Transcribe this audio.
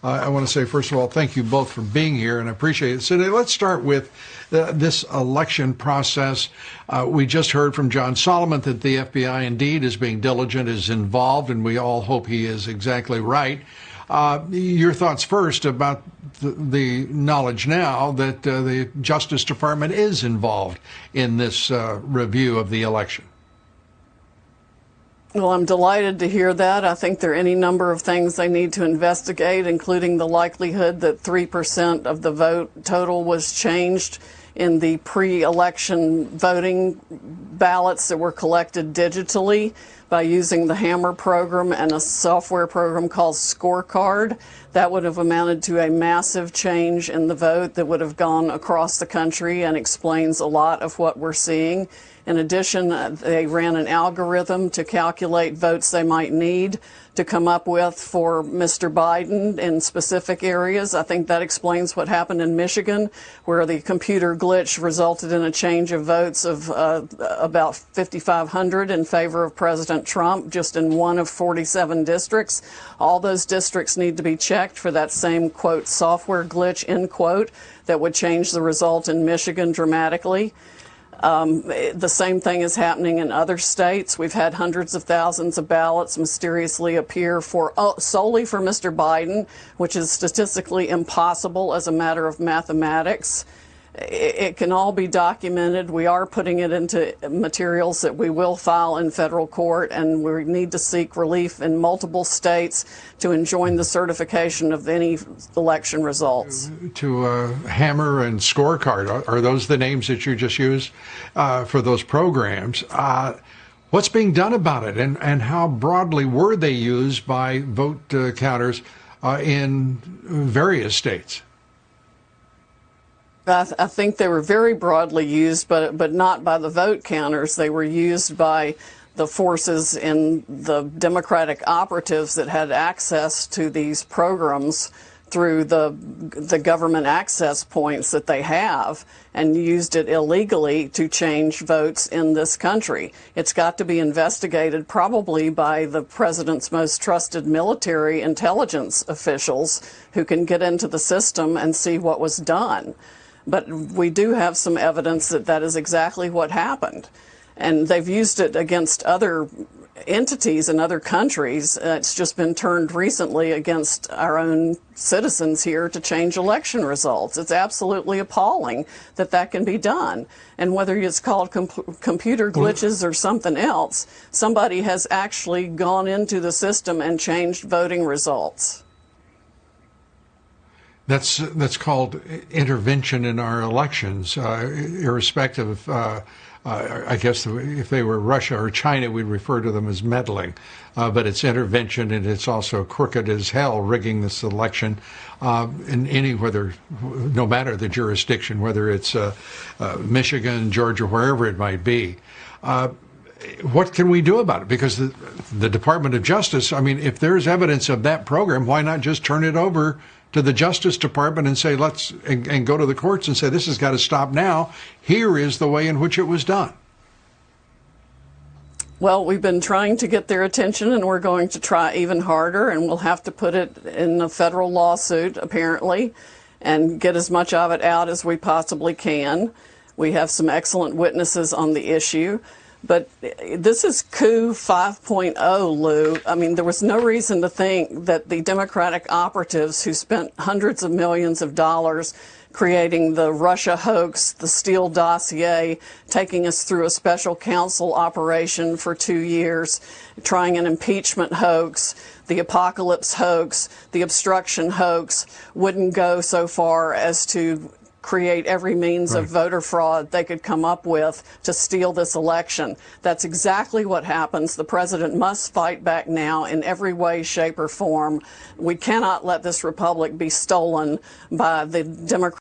I want to say, first of all, thank you both for being here, and I appreciate it. Sidney, let's start with this election process. We just heard from John Solomon that the FBI indeed is being diligent, is involved, and we all hope he is exactly right. Your thoughts first about the knowledge now that the Justice Department is involved in this review of the election. Well, I'm delighted to hear that. I think there are any number of things they need to investigate, including the likelihood that 3% of the vote total was changed in the pre-election voting ballots that were collected digitally by using the Hammer program and a software program called Scorecard. That would have amounted to a massive change in the vote that would have gone across the country and explains a lot of what we're seeing. In addition, they ran an algorithm to calculate votes they might need to come up with for Mr. Biden in specific areas. I think that explains what happened in Michigan, where the computer glitch resulted in a change of votes of about 5,500 in favor of President Trump, just in one of 47 districts. All those districts need to be checked for that same, quote, software glitch, end quote, that would change the result in Michigan dramatically. The same thing is happening in other states. We've had hundreds of thousands of ballots mysteriously appear solely for Mr. Biden, which is statistically impossible as a matter of mathematics. It can all be documented. We are putting it into materials that we will file in federal court, and we need to seek relief in multiple states to enjoin the certification of any election results. To Hammer and Scorecard, are those the names that you just used for those programs? What's being done about it, and how broadly were they used by vote counters in various states? I think they were very broadly used, but not by the vote counters. They were used by the forces in the Democratic operatives that had access to these programs through the government access points that they have, and used it illegally to change votes in this country. It's got to be investigated, probably by the president's most trusted military intelligence officials who can get into the system and see what was done. But we do have some evidence that that is exactly what happened. And they've used it against other entities in other countries. It's just been turned recently against our own citizens here to change election results. It's absolutely appalling that that can be done. And whether it's called computer glitches or something else, somebody has actually gone into the system and changed voting results. That's called intervention in our elections, irrespective of, I guess if they were Russia or China, we'd refer to them as meddling. But it's intervention, and it's also crooked as hell, rigging this election no matter the jurisdiction, whether it's Michigan, Georgia, wherever it might be. What can we do about it? Because the Department of Justice, I mean, if there's evidence of that program, why not just turn it over to the Justice Department and say, and go to the courts and say, this has got to stop now. Here is the way in which it was done. Well, we've been trying to get their attention, and we're going to try even harder, and we'll have to put it in a federal lawsuit, apparently, and get as much of it out as we possibly can. We have some excellent witnesses on the issue. But this is coup 5.0, Lou. I mean, there was no reason to think that the Democratic operatives who spent hundreds of millions of dollars creating the Russia hoax, the Steele dossier, taking us through a special counsel operation for 2 years, trying an impeachment hoax, the apocalypse hoax, the obstruction hoax, wouldn't go so far as to create every means of voter fraud they could come up with to steal this election. That's exactly what happens. The president must fight back now in every way, shape, or form. We cannot let this republic be stolen by the Democrats.